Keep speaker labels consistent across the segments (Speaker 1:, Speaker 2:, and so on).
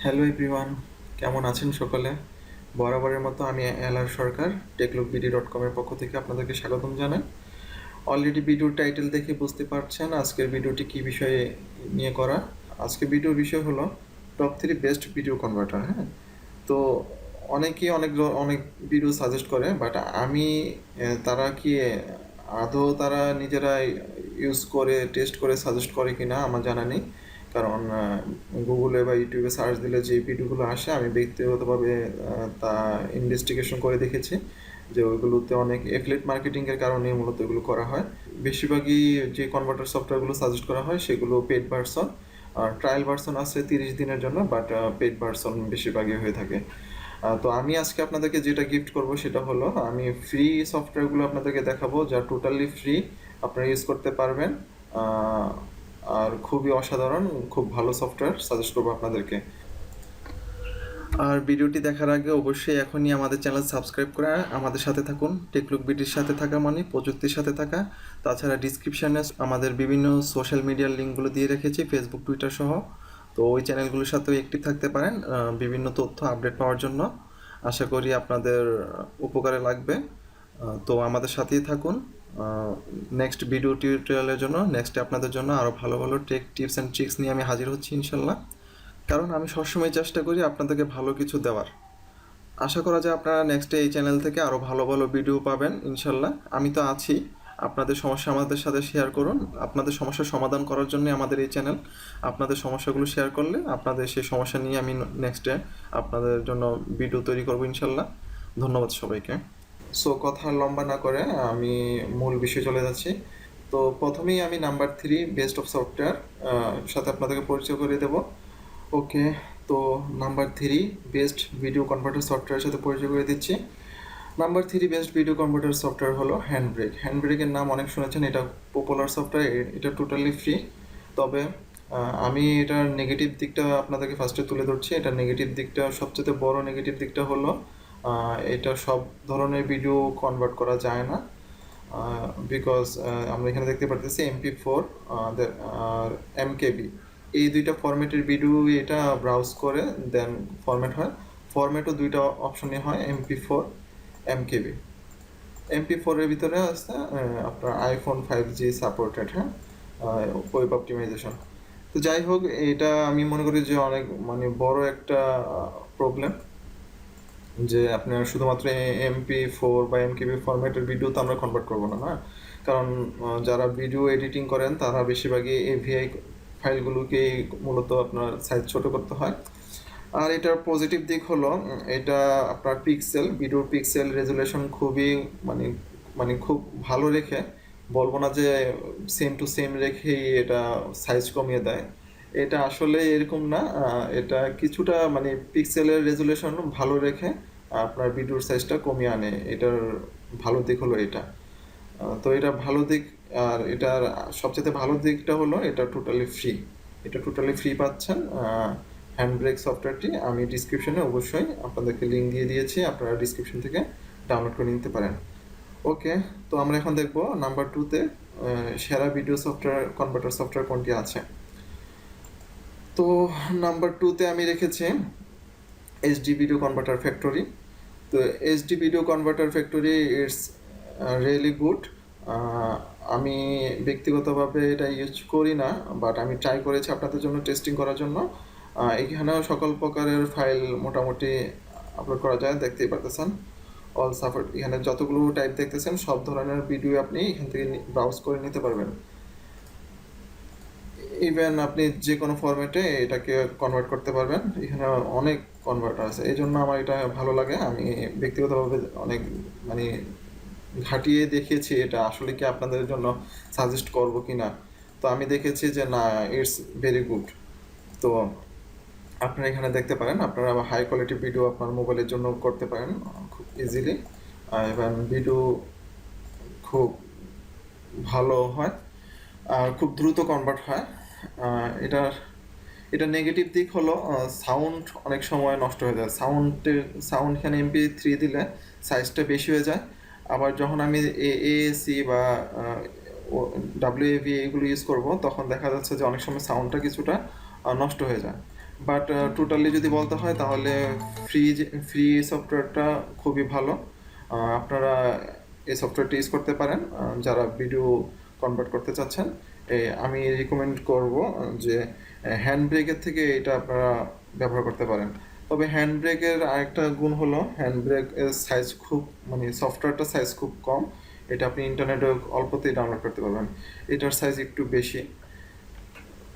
Speaker 1: Hello everyone, কেমন আছেন সকলে? বরাবরের মতো আমি এলআর সরকার techlookbd.com-এর পক্ষ থেকে আপনাদেরকে স্বাগতম জানাই। অলরেডি ভিডিওর টাইটেল দেখে বুঝতে পারছেন আজকের ভিডিওটি কী বিষয়ে নিয়ে করা। আজকের ভিডিওর বিষয় হলো টপ 3 বেস্ট ভিডিও কনভার্টার। হ্যাঁ, তো অনেকেই অনেক ভিডিও সাজেস্ট করে, বাট আমি তারা কি আদৌ তারা নিজেরাই ইউজ করে টেস্ট করে সাজেস্ট করে কিনা আমার জানা নেই। কারণ গুগলে বা ইউটিউবে সার্চ দিলে যে ভিডিওগুলো আসে আমি ব্যক্তিগতভাবে তা ইনভেস্টিগেশন করে দেখেছি যে ওইগুলোতে অনেক এফিলিয়েট মার্কেটিংয়ের কারণে মূলত এগুলো করা হয়। বেশিরভাগই যে কনভার্টার সফটওয়্যারগুলো সাজেস্ট করা হয় সেগুলো পেড ভার্সন, আর ট্রায়াল ভার্সন আছে 30 দিনের জন্য, বাট পেড ভার্সন বেশিরভাগই হয়ে থাকে। তো আমি আজকে আপনাদেরকে যেটা গিফট করব সেটা হলো আমি ফ্রি সফটওয়্যারগুলো আপনাদেরকে দেখাবো যা টোটালি ফ্রি, আপনারা ইউজ করতে পারবেন। আর খুবই অসাধারণ, খুব ভালো সফটওয়্যার সাজেস্ট করবো আপনাদেরকে। আর ভিডিওটি দেখার আগে অবশ্যই এখনই আমাদের চ্যানেল সাবস্ক্রাইব করে আমাদের সাথে থাকুন। টেকলুক বিডির সাথে থাকা মানে প্রযুক্তির সাথে থাকা। তাছাড়া ডিসক্রিপশানে আমাদের বিভিন্ন সোশ্যাল মিডিয়ার লিঙ্কগুলো দিয়ে রেখেছি, ফেসবুক, টুইটার সহ। তো ওই চ্যানেলগুলোর সাথেও অ্যাক্টিভ থাকতে পারেন বিভিন্ন তথ্য আপডেট পাওয়ার জন্য। আশা করি আপনাদের উপকারে লাগবে। তো আমাদের সাথেই থাকুন। নেক্সট ভিডিও টিউটোরিয়ালের জন্য, নেক্সটে আপনাদের জন্য আরও ভালো ভালো টেক টিপস অ্যান্ড ট্রিক্স নিয়ে আমি হাজির হচ্ছি ইনশাল্লাহ। কারণ আমি সবসময় চেষ্টা করি আপনাদেরকে ভালো কিছু দেওয়ার। আশা করা যায় আপনারা নেক্সটে এই চ্যানেল থেকে আরও ভালো ভালো ভিডিও পাবেন ইনশাল্লাহ। আমি তো আছি, আপনাদের সমস্যা আমাদের সাথে শেয়ার করুন। আপনাদের সমস্যার সমাধান করার জন্যই আমাদের এই চ্যানেল। আপনাদের সমস্যাগুলো শেয়ার করলে আপনাদের সেই সমস্যা নিয়ে আমি নেক্সটে আপনাদের জন্য ভিডিও তৈরি করবো ইনশাল্লাহ। ধন্যবাদ সবাইকে। সো কথা লম্বা না করে আমি মূল বিষয়ে চলে যাচ্ছি। তো প্রথমেই আমি নাম্বার 3 বেস্ট অফ সফটওয়্যার সাথে আপনাদেরকে পরিচয় করে দেব। ওকে, তো নাম্বার 3 বেস্ট ভিডিও কনভার্টার সফটওয়্যারের সাথে পরিচয় করে দিচ্ছি। Number 3 best video converter software হলো হ্যান্ডব্রেক। হ্যান্ডব্রেকের নাম অনেক শুনেছেন, এটা পপুলার সফটওয়্যার, এটা টোটালি ফ্রি। তবে আমি এটার নেগেটিভ দিকটা আপনাদেরকে ফার্স্টে তুলে ধরছি। এটার নেগেটিভ দিকটা, সবচেয়ে বড় নেগেটিভ দিকটা হলো এটা সব ধরনের ভিডিও কনভার্ট করা যায় না। বিকজ আমরা এখানে দেখতে পারতেছি MP4 আর MKB, এই দুইটা ফরম্যাটের ভিডিও এটা ব্রাউজ করে দেন ফরম্যাট হয়। ফরম্যাটও দুইটা অপশনে হয়, MP4, MKB। MP4 এর ভিতরে আছে আপনার iPhone 5G সাপোর্টেড। হ্যাঁ, ওয়েব অপটিমাইজেশন। তো যাই হোক, এটা আমি মনে করি যে অনেক মানে বড় একটা প্রবলেম যে আপনার শুধুমাত্র MP4 বা MKB ফরম্যাটের ভিডিও তো আমরা কনভার্ট করবো না, না। কারণ যারা ভিডিও এডিটিং করেন তারা বেশিরভাগই AVI ফাইলগুলোকেই মূলত আপনার সাইজ ছোট করতে হয়। আর এটার পজিটিভ দিক হলো এটা আপনার ভিডিওর পিক্সেল রেজুলেশন খুবই মানে মানে খুব ভালো রেখে, বলবো না যে সেম টু সেম রেখেই এটা সাইজ কমিয়ে দেয়, এটা আসলে এরকম না। এটা কিছুটা মানে পিক্সেলের রেজুলেশন ভালো রেখে আপনার ভিডিওর সাইজটা কমিয়ে আনে। এটার ভালো দিক হলো এটা। তো এটা ভালো দিক। আর এটার সবচেয়ে ভালো দিকটা হলো এটা টোটালি ফ্রি। এটা টোটালি ফ্রি পাচ্ছেন। হ্যান্ডব্রেক সফটওয়্যারটি আমি ডিসক্রিপশনে অবশ্যই আপনাদেরকে লিঙ্ক দিয়ে দিয়েছি, আপনারা ডিসক্রিপশন থেকে ডাউনলোড করে নিতে পারেন। ওকে, তো আমরা এখন দেখব নাম্বার 2-তে সেরা ভিডিও সফটওয়্যার কনভার্টার সফটওয়্যার কোনটি আছে। তো নাম্বার 2-তে আমি রেখেছি HD ভিডিও কনভার্টার ফ্যাক্টরি। তো HD video converter factory it's really good. আমি ব্যক্তিগতভাবে এটা ইউজ করি না, বাট আমি ট্রাই করেছি আপনাদের জন্য টেস্টিং করার জন্য। এখানেও সকল প্রকারের ফাইল মোটামুটি আপলোড করা যায়, দেখতেই পারতেছেন। অল সাপোর্ট, এখানে যতগুলো টাইপ দেখতেছেন সব ধরনের ভিডিও আপনি এখান থেকে ব্রাউজ করে নিতে পারবেন। ইভেন আপনি যে কোনো ফরম্যাটে এটাকে কনভার্ট করতে পারবেন, এখানে অনেক কনভার্টার আছে, এই জন্য আমার এটা ভালো লাগে। আমি ব্যক্তিগতভাবে অনেক মানে ঘাটিয়ে দেখেছি এটা আসলে কি আপনাদের জন্য সাজেস্ট করবো কি না। তো আমি দেখেছি যে না, ইটস ভেরি গুড। তো আপনারা এখানে দেখতে পারেন, আপনারা হাই কোয়ালিটি ভিডিও আপনার মোবাইলের জন্য করতে পারেন খুব ইজিলি, এবং ভিডিও খুব ভালো হয় আর খুব দ্রুত কনভার্ট হয়। এটার এটা নেগেটিভ দিক হলো সাউন্ড অনেক সময় নষ্ট হয়ে যায়। সাউন্ড এখানে MP3 দিলে সাইজটা বেশি হয়ে যায়। আবার যখন আমি AAC বা WAV এগুলো ইউজ করব তখন দেখা যাচ্ছে যে অনেক সময় সাউন্ডটা কিছুটা নষ্ট হয়ে যায়। বাট টোটালি যদি বলতে হয় তাহলে ফ্রি ফ্রি সফটওয়্যারটা খুবই ভালো। আপনারা এই সফটওয়্যারটি ইউজ করতে পারেন যারা ভিডিও কনভার্ট করতে চাচ্ছেন। আমি রিকমেন্ড করব যে হ্যান্ড ব্রেকের থেকে এটা আপনারা ব্যবহার করতে পারেন। তবে হ্যান্ড ব্রেকের আরেকটা গুণ হলো হ্যান্ড ব্রেকের সাইজ খুব মানে সফটওয়্যারটার সাইজ খুব কম। এটা আপনি ইন্টারনেটে অল্পতেই ডাউনলোড করতে পারবেন। এটার সাইজ একটু বেশি।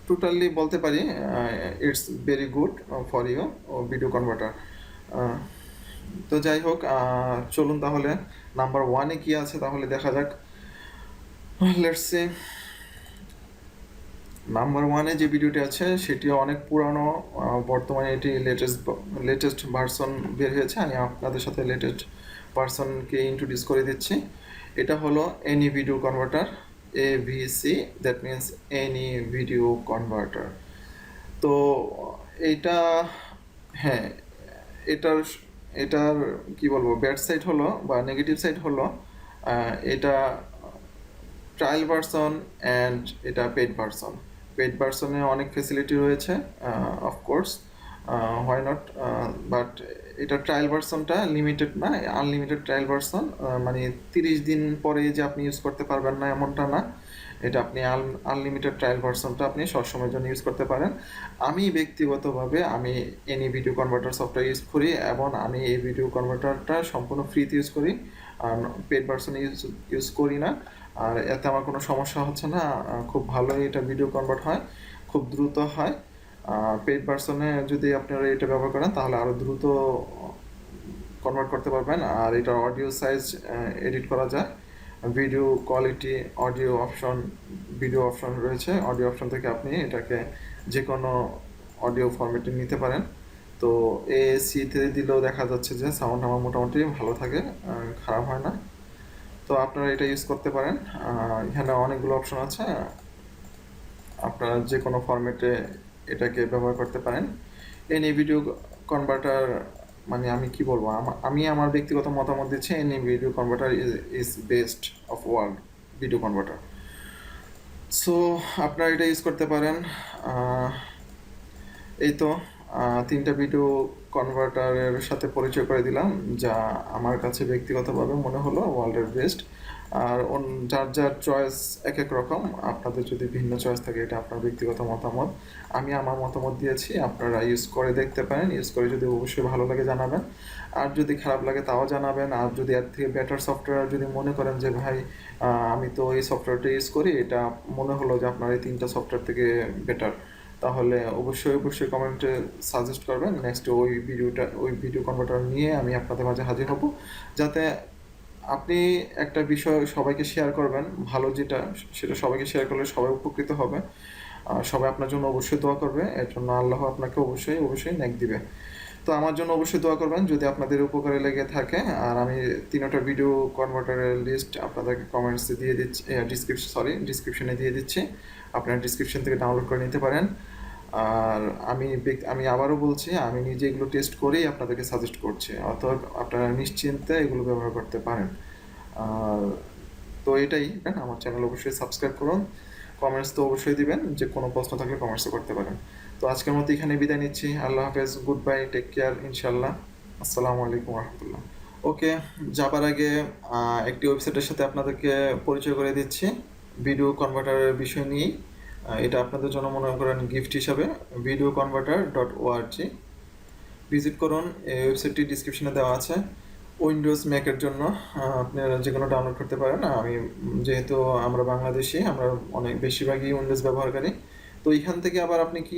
Speaker 1: টোটালি বলতে পারি it's very good for you video converter. তো যাই হোক, চলুন তাহলে নাম্বার ওয়ানে কি আছে তাহলে দেখা যাক। Let's see. নাম্বার ওয়ানে যে ভিডিওটি আছে সেটি অনেক পুরানো, বর্তমানে এটি লেটেস্ট ভার্সন বের হয়েছে। আমি আপনাদের সাথে লেটেস্ট ভার্সনকে ইন্ট্রোডিউস করে দিচ্ছি। এটা হলো any video converter, AVC, that means any video converter. তো এইটা, হ্যাঁ, এটার এটার কি বলবো, ব্যাড সাইড হলো বা নেগেটিভ সাইড হলো এটা ট্রায়াল ভার্সন অ্যান্ড এটা পেড ভার্সন। পেড ভার্সনে অনেক ফেসিলিটি রয়েছে, অফকোর্স, হোয়াই নট, বাট এটা ট্রায়াল ভার্সনটা লিমিটেড না, আনলিমিটেড ট্রায়াল ভার্সন। মানে 30 দিন পরে যে আপনি ইউজ করতে পারবেন না এমনটা না। এটা আপনি আনলিমিটেড ট্রায়াল ভার্সনটা আপনি সবসময়ের জন্য ইউজ করতে পারেন। আমি ব্যক্তিগতভাবে আমি any video converter software use করি এবং আমি এই ভিডিও কনভার্টারটা সম্পূর্ণ ফ্রিতে ইউজ করি, আর পেড ভার্সন ইউজ করি না। আর এতে আমার কোনো সমস্যা হচ্ছে না, খুব ভালোই এটা ভিডিও কনভার্ট হয়, খুব দ্রুত হয়। পেড ভার্সনে যদি আপনারা এটা ব্যবহার করেন তাহলে আরও দ্রুত কনভার্ট করতে পারবেন। আর এটা অডিও সাইজ এডিট করা যায়, video quality, audio option, video option রয়েছে। অডিও অপশন থেকে আপনি এটাকে যে কোনো অডিও ফরম্যাটে নিতে পারেন। তো AAC-তে দিলেও দেখা যাচ্ছে যে সাউন্ড আমার মোটামুটি ভালো থাকে, খারাপ হয় না। তো আপনারা এটা ইউজ করতে পারেন। এখানে অনেকগুলো অপশন আছে, আপনারা যে কোনো ফরম্যাটে এটাকে ব্যবহার করতে পারেন। এনি ভিডিও কনভার্টার মানে আমি কি বলবো, আমি আমার ব্যক্তিগত মতামত দিচ্ছি, any video converter is best of world video converter. So আপনারা এটা ইউজ করতে পারেন। এই তো তিনটা ভিডিও কনভার্টারের সাথে পরিচয় করে দিলাম, যা আমার কাছে ব্যক্তিগতভাবে মনে হলো ওয়ার্ল্ডের বেস্ট। আর যার যার চয়েস এক এক রকম, আপনাদের যদি ভিন্ন চয়েস থাকে এটা আপনার ব্যক্তিগত মতামত। আমি আমার মতামত দিয়েছি, আপনারা ইউজ করে দেখতে পারেন। ইউজ করে যদি অবশ্যই ভালো লাগে জানাবেন, আর যদি খারাপ লাগে তাও জানাবেন। আর যদি এর থেকে বেটার সফটওয়্যার যদি মনে করেন যে ভাই আমি তো এই সফটওয়্যারটা ইউজ করি, এটা মনে হলো যে আপনার এই তিনটা সফটওয়্যার থেকে বেটার, তাহলে অবশ্যই কমেন্টে সাজেস্ট করবেন। নেক্সট ওই ভিডিও কনভার্টার নিয়ে আমি আপনাদের মাঝে হাজির হব, যাতে আপনি একটা বিষয় সবাইকে শেয়ার করবেন, ভালো যেটা সেটা সবাইকে শেয়ার করলে সবাই উপকৃত হবে। সবাই আপনার জন্য অবশ্যই দোয়া করবে, এর জন্য আল্লাহ আপনাকে অবশ্যই নেক দিবে। তো আমার জন্য অবশ্যই দোয়া করবেন যদি আপনাদের উপকারে লেগে থাকে। আর আমি তিনটা ভিডিও কনভার্টারের লিস্ট আপনাদেরকে কমেন্টসে দিয়ে দিচ্ছি, ডিসক্রিপশনে দিয়ে দিচ্ছি। আপনারা ডিসক্রিপশন থেকে ডাউনলোড করে নিতে পারেন। আর আমি আবারও বলছি, আমি নিজে এগুলো টেস্ট করেই আপনাদেরকে সাজেস্ট করছি, অতএব আপনারা নিশ্চিন্তে এগুলো ব্যবহার করতে পারেন। আর তো এটাই, আমার চ্যানেল অবশ্যই সাবস্ক্রাইব করুন, কমেন্টস তো অবশ্যই দিবেন, যে কোনো প্রশ্ন থাকলে কমেন্টসও করতে পারেন। তো আজকের মতো এখানে বিদায় নিচ্ছি। আল্লাহ হাফেজ, গুড বাই, টেক কেয়ার, ইনশাল্লাহ। আসসালামু আলাইকুম রহমতুল্লাহ। ওকে, যাবার আগে একটি ওয়েবসাইটের সাথে আপনাদেরকে পরিচয় করে দিচ্ছি ভিডিও কনভার্টারের বিষয় নিয়েই। এটা আপনাদের জন্য মনে করেন গিফট হিসাবে, videoconverter.org ভিজিট করুন। এই ওয়েবসাইটটি ডিসক্রিপশনে দেওয়া আছে। উইন্ডোজ ম্যাকের জন্য আপনারা যে কোনো ডাউনলোড করতে পারেন। যেহেতু আমরা বাংলাদেশি, আমরা অনেক বেশিরভাগই উইন্ডোজ ব্যবহারকারী, তো এখান থেকে আবার আপনি কি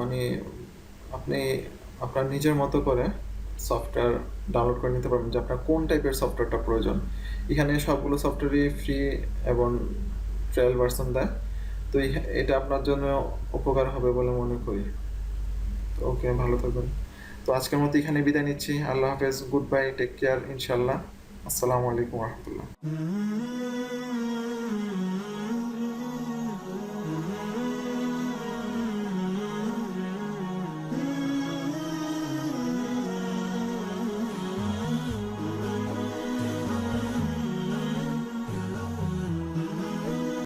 Speaker 1: মানে আপনি আপনার নিজের মতো করে সফটওয়্যার ডাউনলোড করে নিতে পারবেন, যে আপনার কোন টাইপের সফটওয়্যারটা প্রয়োজন। এখানে সবগুলো সফটওয়্যারই ফ্রি এবং ট্রায়াল ভার্সন দেয়। তো এটা আপনার জন্য উপকার হবে বলে মনে করি। তো ওকে, ভালো থাকবেন। তো আজকের মতো এখানে বিদায় নিচ্ছি। আল্লাহ হাফেজ, গুড বাই, টেক কেয়ার, ইনশাল্লাহ। আসসালামু আলাইকুম রহমতুল্লাহ।